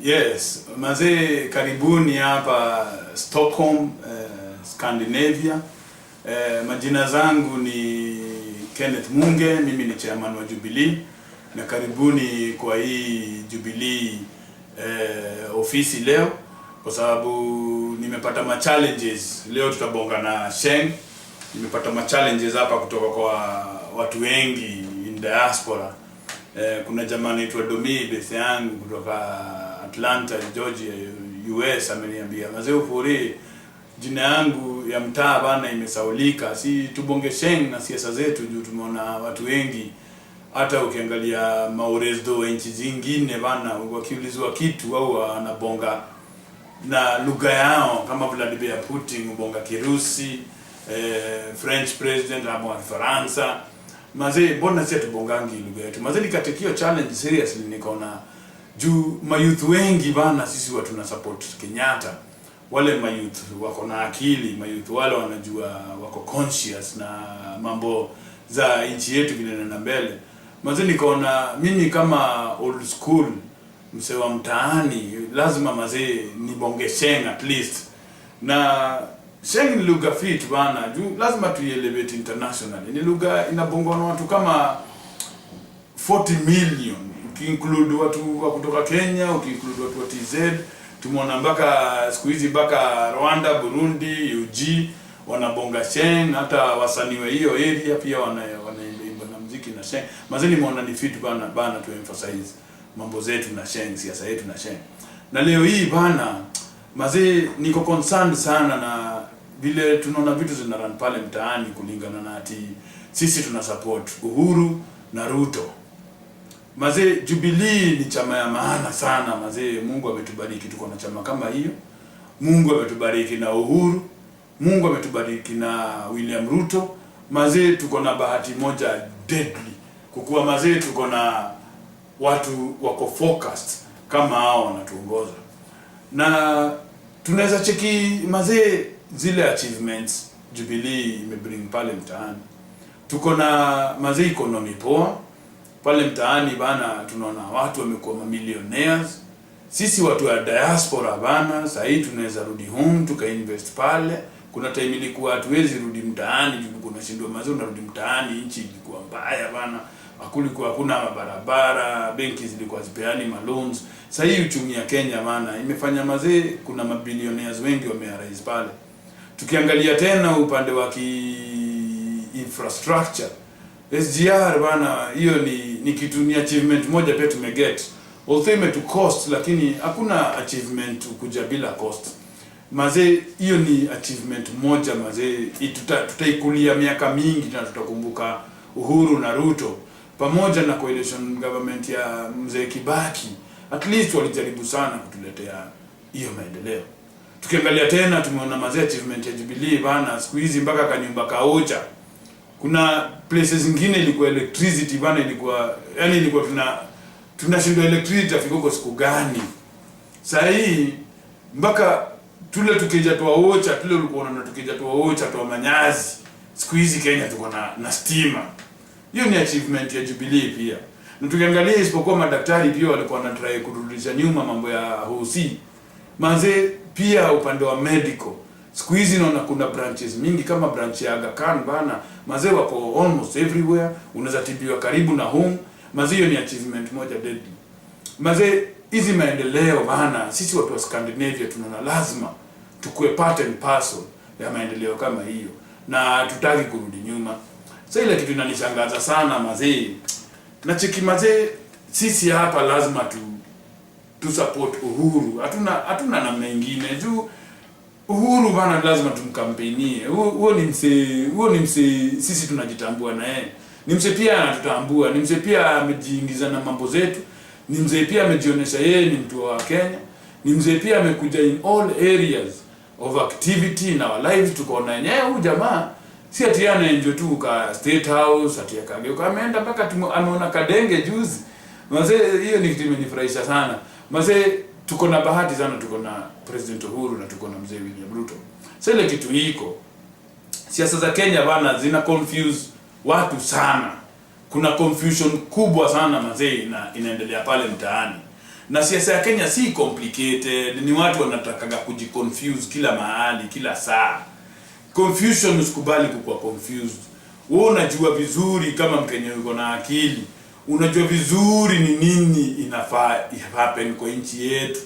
Yes, mazee karibuni hapa Stockholm, Scandinavia. Majina zangu ni Kenneth Munge, mimi ni chairman wa Jubilee, na karibuni kwa hii Jubilee ofisi leo kwa sababu nimepata ma challenges. Leo tutabonga na Sheng. Nimepata ma challenges hapa kutoka kwa watu wengi in diaspora. Kuna jamaa anaitwa Domi bese yangu kutoka Atlanta, Georgia, US, ameniambia mazee ufuri jina yangu ya mtaa bana imesaulika, si tubonge Sheng na siasa zetu juu tumeona watu wengi hata ukiangalia maoresdo nchi zingine bana wakiulizwa kitu au anabonga na lugha yao kama Vladimir Putin ubonga Kirusi, French president ama Faransa. Mazee mbona sisi tubongangi lugha yetu? Mazee nikatekio challenge seriously, nikaona juu mayouth wengi bana sisi watu na support Kenyatta. Wale mayouth wako na akili, mayouth wale wanajua, wako conscious na mambo za nchi yetu vile na mbele. Mazee nikaona mimi kama old school msee wa mtaani lazima mazee nibonge Sheng at least. Na Sheng ni lugha fit bana, juu lazima tuielevate internationally. Ni lugha inabongwa na watu kama 40 million, ukiinclude watu wa kutoka Kenya, ukiinclude watu wa TZ, tumeona mpaka siku hizi mpaka Rwanda, Burundi, UG wanabonga Sheng, hata wasanii wa hiyo area pia wanaimba na muziki na Sheng. Mazee nimeona ni fit bana to emphasize mambo zetu na Sheng, siasa yetu na Sheng. Na leo hii bana mazee niko concerned sana na vile tunaona vitu zina run pale mtaani kulingana na ati sisi tuna support Uhuru na Ruto. Mazee Jubilee ni chama ya maana sana mazee, Mungu ametubariki tuko na chama kama hiyo. Mungu ametubariki na Uhuru, Mungu ametubariki na William Ruto. Mazee tuko na bahati moja deadly kukuwa mazee tuko na watu wako focused kama hao wanatuongoza. Na tunaweza cheki mazee zile achievements Jubilee imebring pale mtaani. Tuko na mazee economy poa pale mtaani bana, tunaona watu wamekuwa mamillionaires. Sisi watu wa diaspora bana sasa hii tunaweza rudi home tukainvest pale. Kuna time ilikuwa hatuwezi rudi mtaani juu kuna shindwa mazee unarudi mtaani, nchi ilikuwa mbaya bana. Hakuna barabara, benki zilikuwa zipeani loans. Sasa hii uchumi ya Kenya maana imefanya mazee kuna mabilionaires wengi wamearise pale. Tukiangalia tena upande wa infrastructure, SGR bana hiyo ni kitu, ni achievement moja pia tumeget. Although imetu cost lakini hakuna achievement kuja bila cost. Mazee hiyo ni achievement moja mazee tutaikulia miaka mingi na tutakumbuka Uhuru na Ruto pamoja na coalition government ya mzee Kibaki. At least walijaribu sana kutuletea hiyo maendeleo. Tukiangalia tena tumeona mazee achievement ya Jubilee bana siku hizi mpaka kanyumba kaocha. Kuna places zingine ilikuwa electricity bana ilikuwa yani ilikuwa tunashindwa electricity afika huko siku gani. Sasa hii mpaka tule tukija tuaocha, tule ulikuwa unaona tukija tuaocha tu manyazi. Siku hizi Kenya tuko na stima. Hiyo ni achievement ya Jubilee pia. Na tukiangalia isipokuwa madaktari pia walikuwa wanatry kurudisha nyuma mambo ya hosi. Mazee pia upande wa medical. Siku hizi naona kuna branches mingi kama branch ya Aga Khan bana. Mazee wako almost everywhere. Unaweza tibiwa karibu na home. Mazee hiyo ni achievement moja deadly. Mazee hizi maendeleo bana sisi watu wa Scandinavia tunaona lazima tukue part and parcel ya maendeleo kama hiyo. Na tutaki kurudi nyuma. Sasa ile kitu inanishangaza sana mazee. Na cheki mazee sisi hapa lazima tu support Uhuru. Hatuna namna nyingine juu Uhuru bana lazima tumkampenie. Huo ni mse sisi tunajitambua na yeye. Ni mse pia anatutambua, ni mse pia amejiingiza na mambo zetu. Ni mse pia amejionyesha yeye ni mtu wa Kenya. Ni mse pia amekuja in all areas of activity in our lives. Tukaona yeye huyu jamaa si ati anaenjoy tu ka State House ati akageuka ameenda mpaka ameona Kadenge juzi. Mazee hiyo ni kitu imenifurahisha sana. Mazee tuko na bahati sana, tuko na President Uhuru na tuko na mzee William Ruto. Sasa ile kitu iko siasa za Kenya bana zina confuse watu sana. Kuna confusion kubwa sana mazee inaendelea pale mtaani. Na siasa ya Kenya si complicated, ni watu wanataka kujiconfuse kila mahali, kila saa. Confusion, usikubali kuwa confused. Wewe unajua vizuri kama Mkenya yuko na akili. Unajua vizuri ni nini inafaa happen kwa nchi yetu.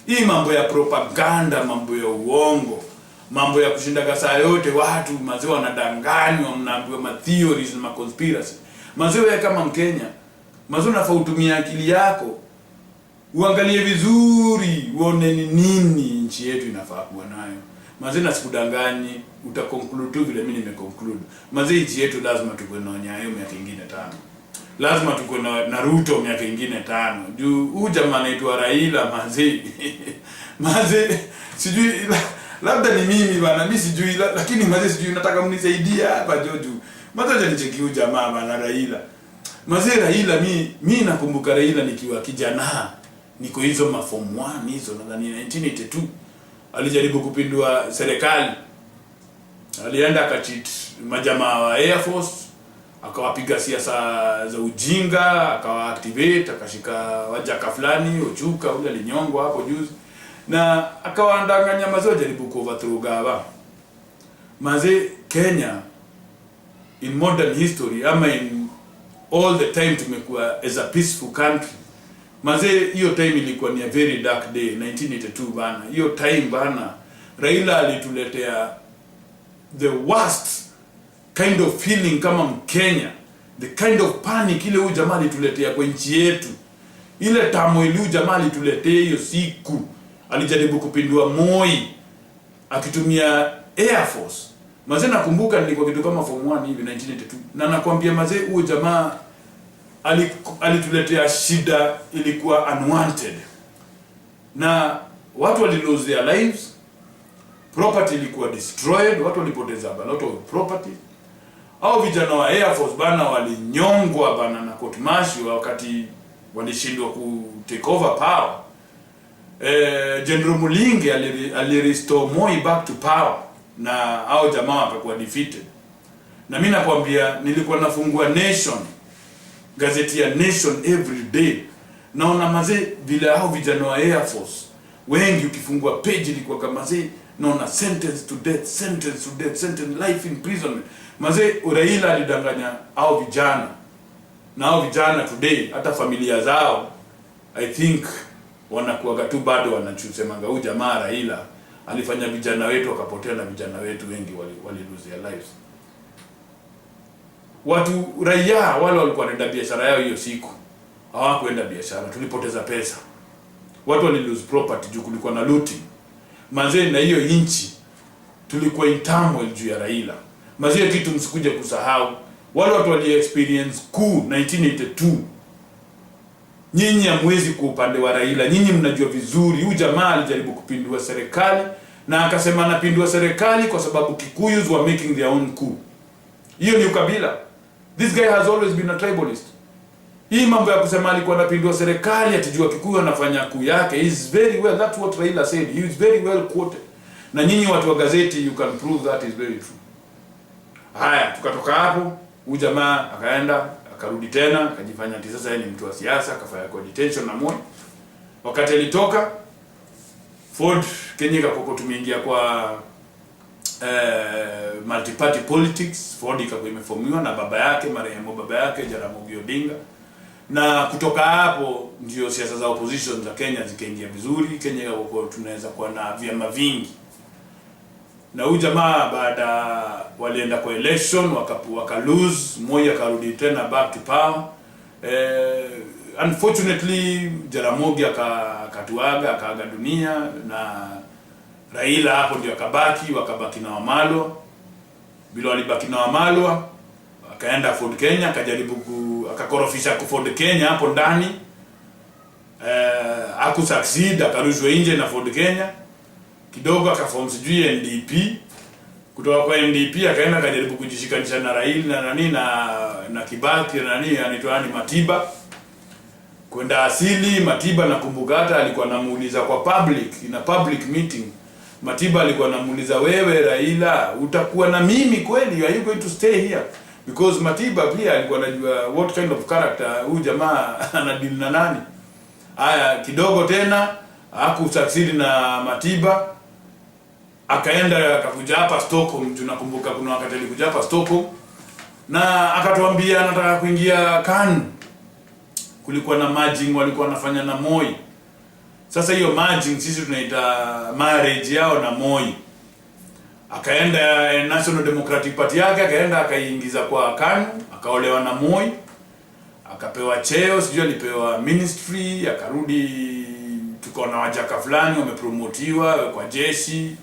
Hii mambo ya propaganda, mambo ya uongo, mambo ya kushinda saa yote watu mazee wanadanganywa, mnaambiwa ma theories na conspiracy. Mazee wewe kama Mkenya, mazee unafaa utumie akili yako. Uangalie vizuri, uone ni nini nchi yetu inafaa kuwa nayo. Mazee na sikudanganyi, utaconclude tu vile mimi nimeconclude. Mazee nchi yetu lazima tuwe na Nyayo miaka ingine 5. Lazima tuko na Ruto miaka ingine 5. Juu huyu jamaa anaitwa Raila mazee. Mazee sijui labda ni mimi bana, mimi sijui lakini mazee sijui nataka mnisaidia hapa Jojo. Mazee nicheki huyu jamaa bana Raila. Mazee Raila mimi nakumbuka Raila nikiwa kijana. Niko hizo form 1 hizo nadhani 1982. Alijaribu kupindua serikali. Alienda akacheat majamaa wa Air Force, akawapiga siasa za ujinga, akawaactivate, akashika wajaka fulani, Ochuka ule alinyongwa hapo juzi. Na akawaandanganya mazee jaribu kuoverthrow gava. Mazee Kenya in modern history ama in all the time tumekuwa as a peaceful country. Mazee hiyo time ilikuwa ni a very dark day 1982 bana. Hiyo time bana Raila alituletea the worst kind of feeling kama Mkenya. The kind of panic ile huyu jamaa alituletea kwa nchi yetu. Ile tamo ile huyu jamaa alituletea hiyo siku. Alijaribu kupindua Moi akitumia Air Force. Mazee nakumbuka nilikuwa kitu kama form 1 hivi 1982. Na nakwambia mazee huyu jamaa alituletea shida ilikuwa unwanted. Na watu wali lose their lives. Property ilikuwa destroyed, watu walipoteza a lot of property. Au vijana wa Air Force bana walinyongwa bana na court martial wakati walishindwa ku take over power. General Mulinge alirestore Moi back to power na hao jamaa wakakuwa defeated. Na mimi nakwambia nilikuwa nafungua Nation, gazeti ya Nation every day. Naona mazee vile hao vijana wa Air Force wengi ukifungua page ilikuwa kama mazee naona sentence to death, sentence to death, sentence life imprisonment. Mazee Raila alidanganya hao vijana. Na hao vijana today hata familia zao I think wanakuwa tu bado wanachusemanga huyu jamaa Raila alifanya vijana wetu wakapotea na vijana wetu wengi wali lose their lives. Watu raia wale walikuwa wanaenda biashara yao hiyo siku hawakuenda biashara, tulipoteza pesa. Watu wali lose property juu kulikuwa na looting. Mazee na hiyo inchi tulikuwa in turmoil juu ya Raila. Mazee kitu msikuje kusahau, wale watu wali experience coup 1982. Nyinyi hamwezi kwa upande wa Raila, nyinyi mnajua vizuri huyu jamaa alijaribu kupindua serikali na akasema anapindua serikali kwa sababu Kikuyus were making their own coup. Hiyo ni ukabila. This guy has always been a tribalist. Hii mambo ya kusema alikuwa anapindua serikali atijua Kikuyu anafanya coup yake is very well, that's what Raila said. He is very well quoted. Na nyinyi watu wa gazeti you can prove that is very true. Haya, tukatoka hapo, huyu jamaa akaenda, akarudi tena, akajifanya ati sasa yeye ni mtu wa siasa, akafanya kwa detention na Moi. Wakati alitoka Ford Kenya kako tumeingia kwa multi-party politics. Ford ikakuwa imeformiwa na baba yake, marehemu baba yake Jaramogi Odinga. Na kutoka hapo ndio siasa za opposition za Kenya zikaingia vizuri. Kenya tunaweza kuwa na vyama vingi. Na huyu jamaa baada walienda kwa election waka lose, Moi akarudi tena back to power. Unfortunately Jaramogi akatuaga, akaaga dunia na Raila hapo ndio wakabaki na Wamalwa. Bila walibaki na Wamalwa akaenda Ford Kenya, akajaribu akakorofisha ku Ford Kenya hapo ndani. Hakusucceed, akarushwa nje na Ford Kenya. Kidogo akaform sijui NDP. Kutoka kwa NDP akaenda akajaribu kujishikanisha na Raila na nani na Kibaki na nani anaitwa Matiba. Kwenda asili Matiba nakumbuka hata alikuwa anamuuliza kwa public meeting. Matiba alikuwa anamuuliza, wewe Raila utakuwa na mimi kweli, are you going to stay here? Because Matiba pia alikuwa anajua what kind of character huyu jamaa anadeal na nani. Haya kidogo tena hakusucceed na Matiba, akaenda akakuja hapa Stockholm. Tunakumbuka kuna wakati alikuja hapa Stockholm na akatuambia anataka kuingia KANU. Kulikuwa na merging walikuwa wanafanya na Moi. Sasa hiyo merging sisi tunaita marriage yao na Moi. Akaenda National Democratic Party yake, akaenda akaingiza kwa KANU, akaolewa na Moi, akapewa cheo, sijui alipewa ministry, akarudi. Tuko na wajaka fulani wamepromotiwa kwa jeshi,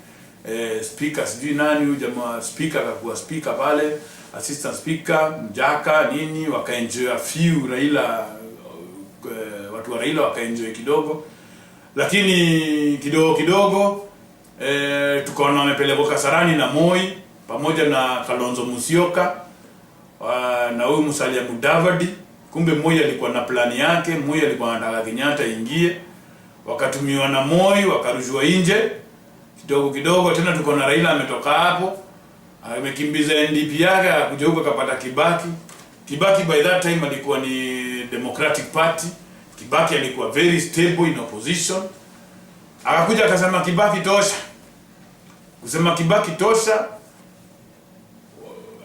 speaker sijui nani huyu jamaa, speaker akakuwa speaker pale, assistant speaker, mjaka nini, wakaenjoy a few Raila, watu wa Raila wakaenjoy kidogo. Lakini kidogo tukaona wamepelekwa Kasarani na Moi pamoja na Kalonzo Musyoka na huyu Musalia Mudavadi. Kumbe Moi alikuwa na plani yake, Moi alikuwa anataka Kenyatta ingie. Wakatumiwa na Moi, wakarushwa nje. Kidogo tena tuko na Raila ametoka hapo, amekimbiza NDP yake, akakuja huko akapata Kibaki. Kibaki by that time alikuwa ni Democratic Party. Kibaki alikuwa very stable in opposition. Akakuja akasema Kibaki tosha. Kusema Kibaki tosha,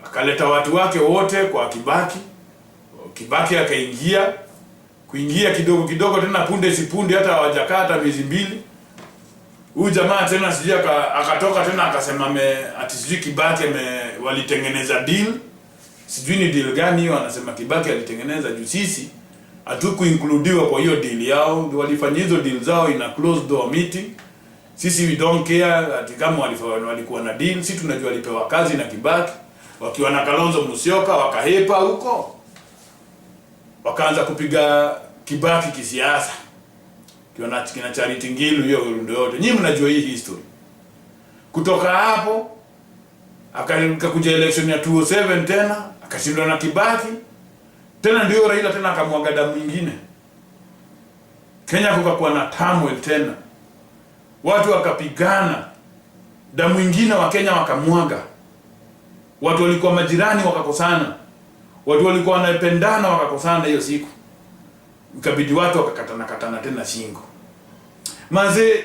akaleta watu wake wote kwa Kibaki. Kibaki akaingia, kuingia kidogo tena punde sipunde hata hawajakata miezi mbili. Huyu jamaa tena sijui akatoka tena akasema ati sijui Kibaki walitengeneza deal. Sijui ni deal gani hiyo, anasema Kibaki alitengeneza juu sisi hatukuincludiwa kwa hiyo deal yao. Walifanya hizo deal zao in a closed door meeting. Sisi we don't care ati kama walikuwa na deal. Sisi tunajua walipewa kazi na Kibaki, wakiwa na Kalonzo Musyoka wakahepa huko, wakaanza kupiga Kibaki kisiasa, kiona kina Charity Ngilu hiyo ndio yote. Nyinyi mnajua hii history. Kutoka hapo akakuja election ya 2007 tena akashindwa na Kibaki. Tena ndio Raila tena akamwaga damu nyingine. Kenya kukakuwa na turmoil tena. Watu wakapigana. Damu nyingine wa Kenya wakamwaga. Watu walikuwa majirani wakakosana. Watu walikuwa wanapendana wakakosana hiyo siku. Ikabidi watu wakakatana tena shingo. Maze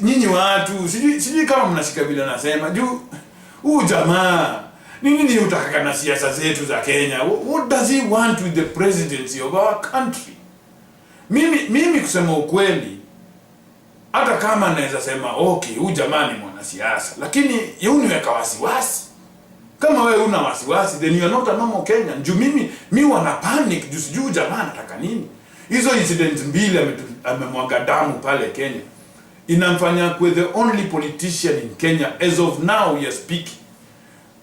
nyinyi watu sijui kama mnashika vile nasema juu jamaa nini utakaka na siasa zetu za Kenya. What does he want with the presidency of our country? Mimi kusema ukweli, hata kama naweza sema okay huyu jamaa ni mwanasiasa, lakini yeye uniweka wasiwasi. Kama wewe una wasiwasi then you are not a normal Kenyan. Juu mimi wana panic juu sijui jamaa anataka nini. Hizo incidents mbili amemwaga damu pale Kenya inamfanya kuwe the only politician in Kenya as of now we are speaking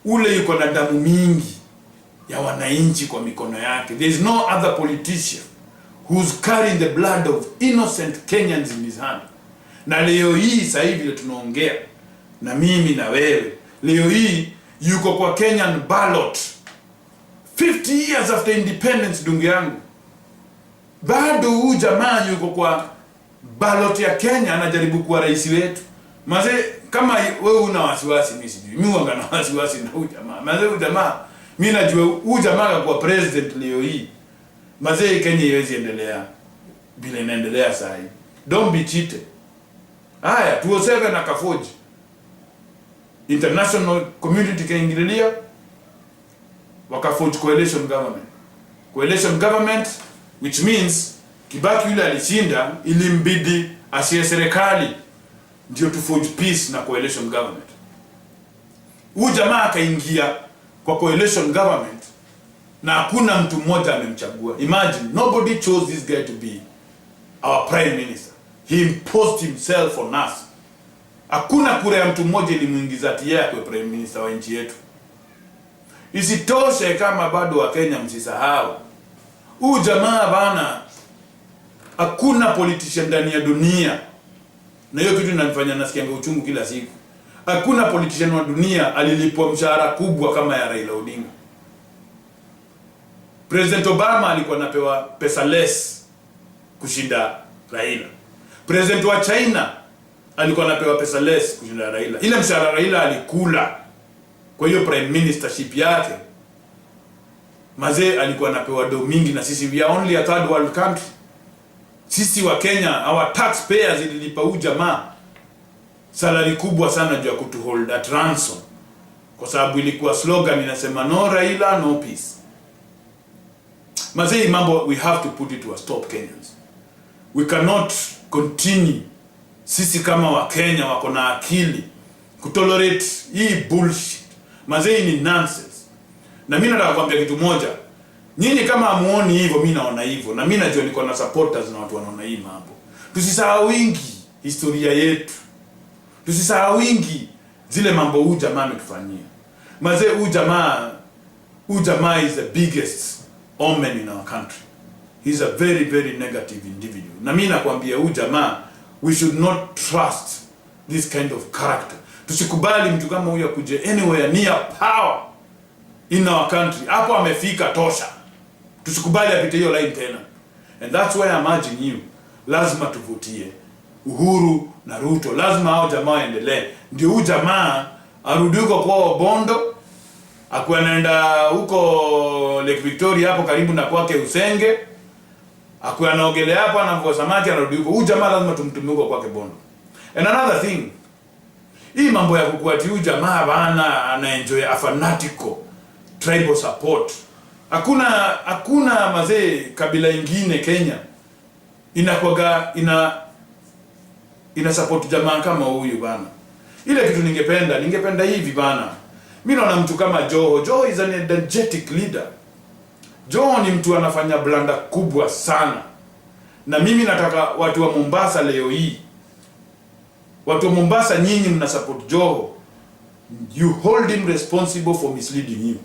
ule yuko na damu mingi ya wananchi kwa mikono yake. There is no other politician who's carrying the blood of innocent Kenyans in his hand. Na leo hii sasa hivi tunaongea na mimi na wewe, leo hii yuko kwa Kenyan ballot 50 years after independence. Dungu yangu, bado huyu jamaa yuko kwa ballot ya Kenya, anajaribu kuwa rais wetu. Maze kama wewe una wasiwasi, mimi sijui. Mimi wanga na wasiwasi na huyu jamaa. Maze huyu jamaa, mimi najua huyu jamaa kwa president leo hii. Maze Kenya iwezi endelea bila inaendelea sasa hivi. Don't be cheated. Haya 2007 na Kafoji. International community kaingililia, wakaforge coalition government. Coalition government which means Kibaki yule alishinda, ilimbidi asiye serikali ndio to forge peace na coalition government. Huyu jamaa akaingia kwa coalition government na hakuna mtu mmoja amemchagua. Imagine, nobody chose this guy to be our prime minister. He imposed himself on us. Hakuna kura ya mtu mmoja ilimuingiza ati yeye kwa prime minister wa nchi yetu. Isitoshe kama bado wa Kenya msisahau, huyu jamaa bana, hakuna politician ndani ya dunia, na hiyo kitu inanifanya nasikia uchungu kila siku. Hakuna politician wa dunia alilipwa mshahara kubwa kama ya Raila Odinga. President Obama alikuwa anapewa pesa less kushinda Raila. President wa China alikuwa anapewa pesa less kushinda Raila. Ile mshahara Raila alikula kwa hiyo prime ministership yake, Maze alikuwa anapewa do mingi, na sisi we are only a third world country. Sisi wa Kenya, our taxpayers ililipa huyu jamaa salary kubwa sana juu ya kutuhold at ransom, kwa sababu ilikuwa slogan inasema no Raila no peace. Mazee mambo, we have to put it to a stop Kenyans. We cannot continue, sisi kama wa Kenya wako na akili, kutolerate hii bullshit. Mazee ni nonsense. Na mimi nataka kuambia kitu moja. Nyinyi kama hamuoni hivyo, mimi naona hivyo. Na mimi najua niko na supporters na watu wanaona hii mambo. Tusisahau wingi historia yetu. Tusisahau wingi zile mambo huyu jamaa ametufanyia. Mazee huyu jamaa is the biggest omen in our country. He's a very very negative individual. Na mimi nakwambia huyu jamaa, we should not trust this kind of character. Tusikubali mtu kama huyu akuje anywhere near power in our country. Hapo amefika tosha. Tusikubali apite hiyo line tena. And that's why I'm urging you, lazima tuvutie Uhuru na Ruto. Lazima hao jamaa waendelee. Ndio huyu jamaa arudi huko kwa Bondo, akuwa anaenda huko Lake Victoria hapo karibu na kwake Usenge, akuwa anaogelea hapo anavua samaki, anarudi huko. Huyu jamaa lazima tumtumie huko kwake Bondo. And another thing, hii mambo ya kukuati huyu jamaa bana anaenjoy a fanatical tribal support. Hakuna mazee kabila ingine Kenya inakuwaga ina support jamaa kama huyu bana. Ile kitu ningependa hivi bana. Mimi naona mtu kama Joho. Joho is an energetic leader. Joho ni mtu anafanya blanda kubwa sana. Na mimi nataka watu wa Mombasa leo hii, watu wa Mombasa, nyinyi mna support Joho, you hold him responsible for misleading you.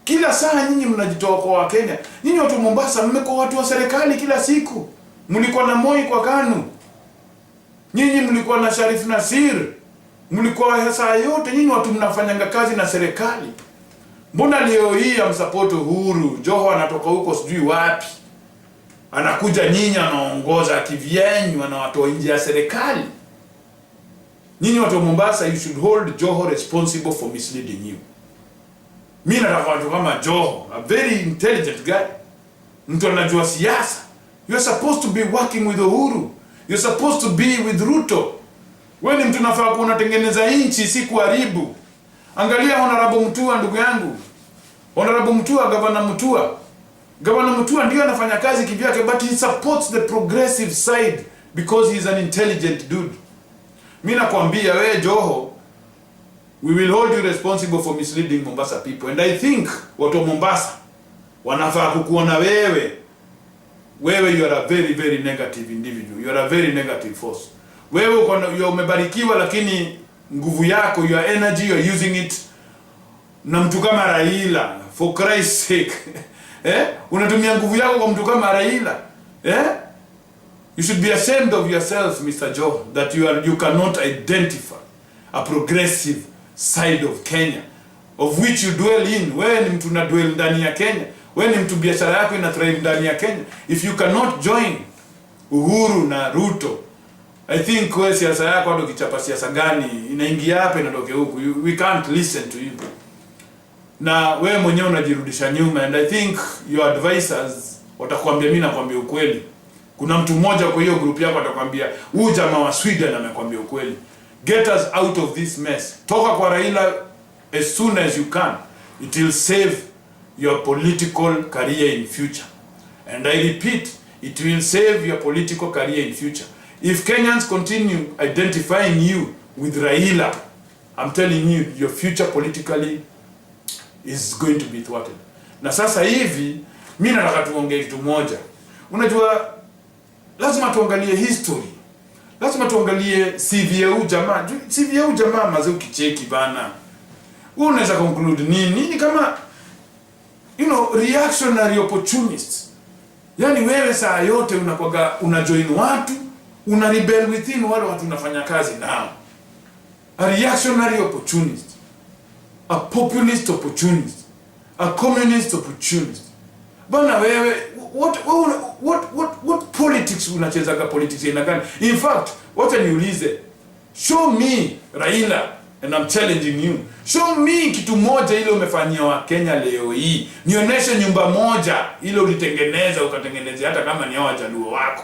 Kila saa nyinyi mnajitoa kwa Kenya. Nyinyi watu wa Mombasa mmekuwa watu wa serikali kila siku. Mlikuwa na Moi kwa KANU. Nyinyi mlikuwa na Sharif Nasir. Mlikuwa saa yote nyinyi watu mnafanyanga kazi na serikali. Mbona leo hii amsupport Uhuru? Joho anatoka huko sijui wapi, anakuja nyinyi anaongoza kivyenyu, anawatoa nje ya serikali. Nyinyi watu wa Mombasa, you should hold Joho responsible for misleading you. Mimi nataka watu kama Joho, a very intelligent guy, mtu anajua siasa. You're supposed to be working with Uhuru. You're supposed to be with Ruto. Wewe ni mtu nafaa kunatengeneza nchi, si kuharibu. Angalia Honorable Mutua, ndugu yangu. Honorable Mutua, Governor Mutua ndio anafanya kazi kivyake, but he supports the progressive side because he's an intelligent dude. Mimi nakwambia wewe Joho, we will hold you responsible for misleading Mombasa people. And I think watu wa Mombasa wanafaa kukuona wewe you are a very very negative individual. You are a very negative force. Wewe umebarikiwa, lakini nguvu yako, your energy, you are using it na mtu kama Raila, for Christ's sake. Unatumia nguvu yako kwa mtu kama Raila. You should be ashamed of yourself, Mr. Joho, that you cannot identify a progressive side of Kenya, of which you dwell in. Wewe ni mtu na dwell ndani ya Kenya. Wewe ni mtu biashara yako ina thrive ndani ya Kenya. If you cannot join Uhuru na Ruto, I think wewe siasa yako hado kichapa siasa gani inaingia hapa inatoke huku. We can't listen to you. Na wewe mwenyewe unajirudisha nyuma, and I think your advisors watakwambia, mimi nakwambia ukweli. Kuna mtu mmoja kwa hiyo group yako atakwambia huyu jamaa wa Sweden amekwambia ukweli. Get us out of this mess. Toka kwa Raila as soon as you can. It will save your political career in future. And I repeat, it will save your political career in future. If Kenyans continue identifying you with Raila, I'm telling you, your future politically is going to be thwarted. Na sasa hivi, mimi nataka tuongee kitu moja. Unajua, lazima tuangalie history. Lazima tuangalie CV ya huyu jamaa. CV ya huyu jamaa mazee ukicheki bana, unaweza conclude nini kama reactionary opportunists. Yani wewe saa yote unajoin watu, una rebel within wale watu unafanya kazi nao. A reactionary opportunist, a populist opportunist, a communist opportunist. Bana wewe, what politics unacheza ka politics ina gani? In fact, wacha niulize, show me Raila, and I'm challenging you. Show me kitu moja ile umefanyia wa Kenya leo hii. Nionyeshe nyumba moja ile ulitengeneza ukatengenezea hata kama ni hao Wajaluo wako.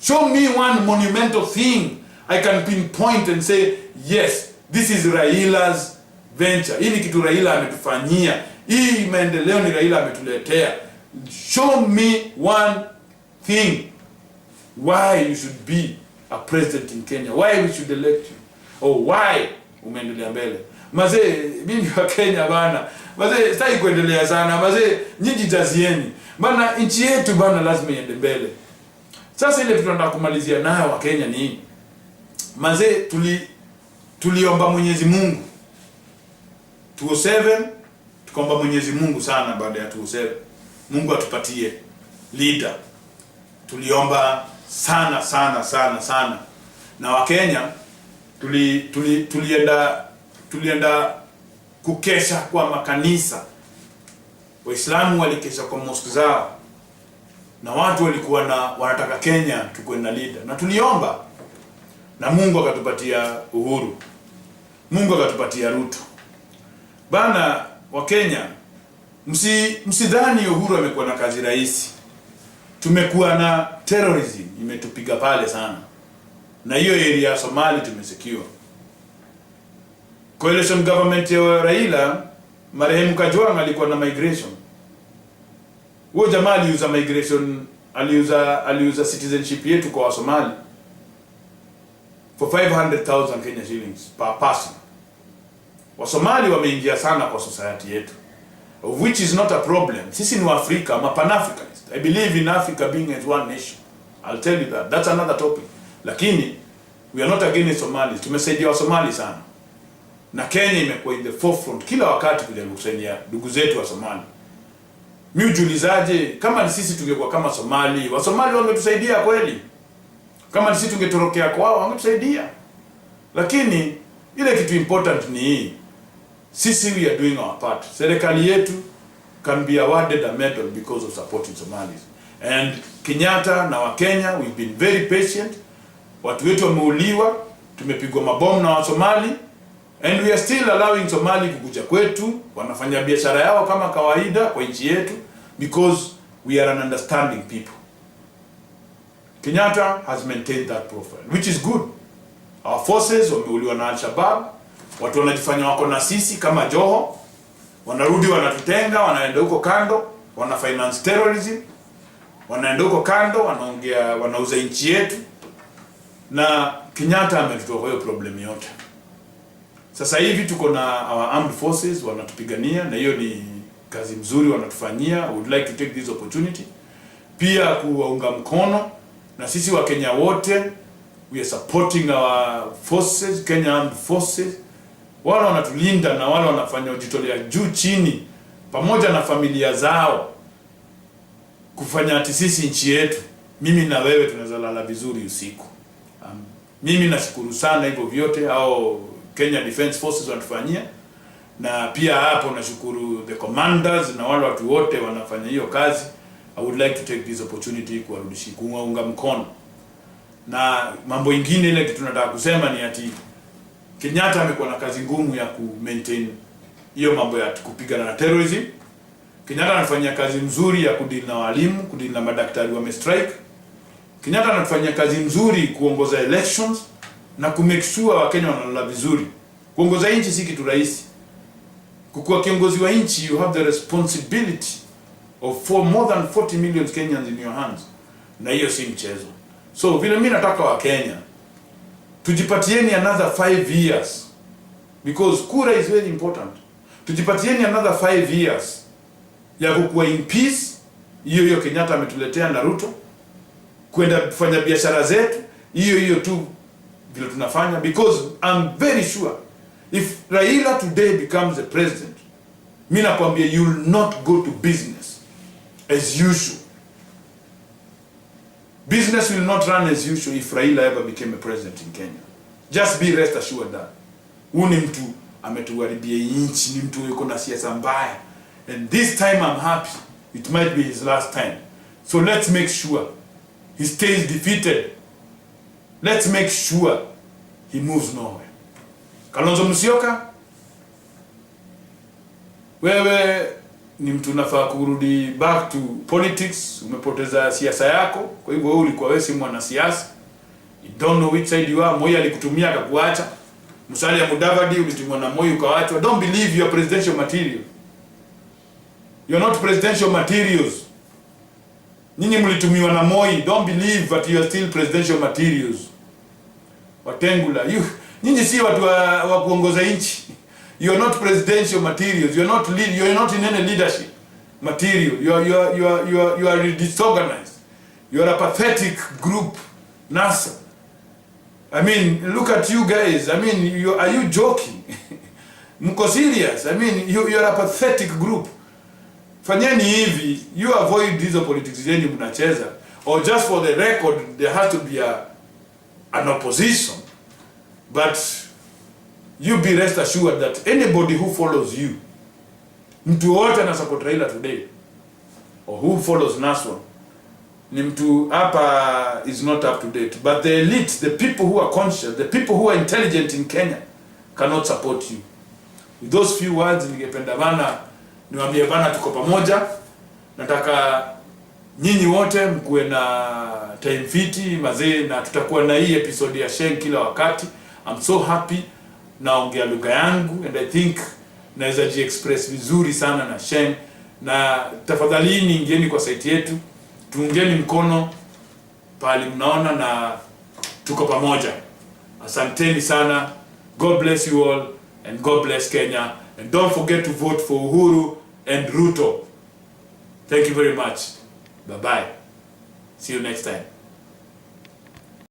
Show me one monumental thing I can pinpoint and say, yes, this is Raila's venture. Hii ni kitu Raila ametufanyia. Hii maendeleo ni Raila ametuletea. Show me one thing why you should be a president in Kenya. Why we should elect you. Or why umeendelea mbele. Mazee, mimi wa Kenya bana. Mazee, sitaki kuendelea sana. Mazee, nyinyi jazieni. Bana, nchi yetu bana lazima iende mbele. Sasa ile tunataka kumalizia nayo wa Kenya ni mazee, tuliomba Mwenyezi Mungu 2007, tukaomba Mwenyezi Mungu sana. Baada ya 2007 Mungu atupatie leader. Tuliomba sana na wa Kenya tulienda kukesha kwa makanisa. Waislamu walikesha kwa mosque zao, na watu walikuwa wanataka Kenya tukue na leader, na tuliomba na Mungu akatupatia Uhuru, Mungu akatupatia Ruto. Bana wa Kenya, msidhani Uhuru amekuwa na kazi rahisi. Tumekuwa na terrorism imetupiga pale sana, na hiyo area ya Somali tumesecure. Coalition government ya Raila, marehemu Kajwang alikuwa na migration. Huyo jamaa aliuza migration, aliuza citizenship yetu kwa Somali for 500,000 Kenya shillings per person. Wa Somali wameingia sana kwa society yetu, of which is not a problem. Sisi ni Afrika, I'm a Pan-Africanist. I believe in Africa being as one nation. I'll tell you that. That's another topic. Lakini we are not against Somalis. Tumesaidia wa Somali sana. Na Kenya imekuwa in the forefront kila wakati kujaribu kusaidia ndugu zetu wa Somali. Mimi ujulizaje, kama ni sisi tungekuwa kama Somali, wa Somali wangetusaidia kweli. Kama ni sisi tungetorokea kwao, wangetusaidia. Lakini ile kitu important ni hii. Sisi we are doing our part. Serikali yetu can be awarded a medal because of supporting Somalis. And Kenyatta na wa Kenya, we've been very patient. Watu wetu wameuliwa, tumepigwa mabomu na wa Somali, and we are still allowing Somali kukuja kwetu, wanafanya biashara yao kama kawaida kwa nchi yetu, because we are an understanding people. Kenyatta has maintained that profile, which is good. Our forces wameuliwa na Al-Shabaab, watu wanajifanya wako na sisi kama Joho, wanarudi wanatutenga, wanaenda huko kando, wana finance terrorism, wanaenda huko kando, wanaongea, wanauza nchi yetu, na Kenyatta ametutoa kwa hiyo problem yote. Sasa hivi tuko na our armed forces wanatupigania, na hiyo ni kazi mzuri wanatufanyia. I would like to take this opportunity pia kuwaunga mkono, na sisi wa Kenya wote we are supporting our forces, Kenya Armed Forces. Wale wanatulinda na wale wanafanya ujitolea juu chini pamoja na familia zao kufanya ati sisi nchi yetu, mimi na wewe tunaweza lala vizuri usiku. Mimi nashukuru sana hivyo vyote au Kenya Defence Forces wanatufanyia, na pia hapo nashukuru the commanders na wale watu wote wanafanya hiyo kazi. I would like to take this opportunity kuwarudishia, kuunga mkono. Na mambo ingine ile kitu tunataka kusema ni ati Kenyatta amekuwa na kazi ngumu ya ku maintain hiyo mambo ya kupigana na terrorism. Kenyatta anafanya kazi nzuri ya kudeal na walimu, kudeal na madaktari wame strike. Kenyatta anafanya kazi nzuri kuongoza elections na ku make sure Wakenya wanalala vizuri. Kuongoza nchi si kitu rahisi. Kukuwa kiongozi wa nchi, you have the responsibility of more than 40 million Kenyans in your hands. Na hiyo si mchezo. So vile mimi nataka wa Kenya tujipatieni another 5 years, because kura is very important. Tujipatieni another 5 years ya kukua in peace. Hiyo Kenyatta ametuletea na Ruto, kwenda kufanya biashara zetu hiyo tu vile tunafanya, because I'm very sure if Raila today becomes the president, mimi nakwambia you will not go to business as usual. Business will not run as usual if Raila ever became a president in Kenya. Just be rest assured that. Huyu ni mtu ametuharibia nchi, ni mtu yuko na siasa mbaya. And this time I'm happy it might be his last time. So let's make sure he stays defeated. Let's make sure he moves nowhere. Kalonzo Musyoka, wewe ni mtu unafaa kurudi back to politics. Umepoteza siasa yako, kwa hivyo wewe ulikuwa wewe si mwanasiasa. You don't know which side you are. Moi alikutumia akakuacha. Musalia Mudavadi ulitumwa na Moi ukaachwa. Don't believe you are presidential material. You are not presidential materials. Nyinyi mlitumiwa na Moi. Don't believe that you are still presidential materials. Watengula, nyinyi si watu wa kuongoza nchi. You are not presidential materials. You are not in any leadership material. You are disorganized. You are a pathetic group. NASA. I mean, look at you guys. I mean, are you joking? Mko serious? I mean, you are a pathetic group. Fanyeni hivi, you avoid these politics zenye mnacheza, or just for the record there has to be an opposition, but you be rest assured that anybody who follows you, mtu wote ana support Raila today, or who follows Naswa, ni mtu hapa is not up to date. But the elite, the people who are conscious, the people who are intelligent in Kenya cannot support you. With those few words, ningependa bana niwaambie bana, tuko pamoja. Nataka nyinyi wote mkuwe na time fiti mazee, na tutakuwa na hii episode ya Sheng kila wakati. I'm so happy naongea lugha yangu, and I think naweza ji-express vizuri sana na Sheng. Na tafadhali ingieni kwa site yetu, tuungeni mkono pale mnaona, na tuko pamoja. Asanteni sana. God bless you all, and God bless Kenya, and don't forget to vote for Uhuru and Ruto. Thank you very much. Bye bye. See you next time.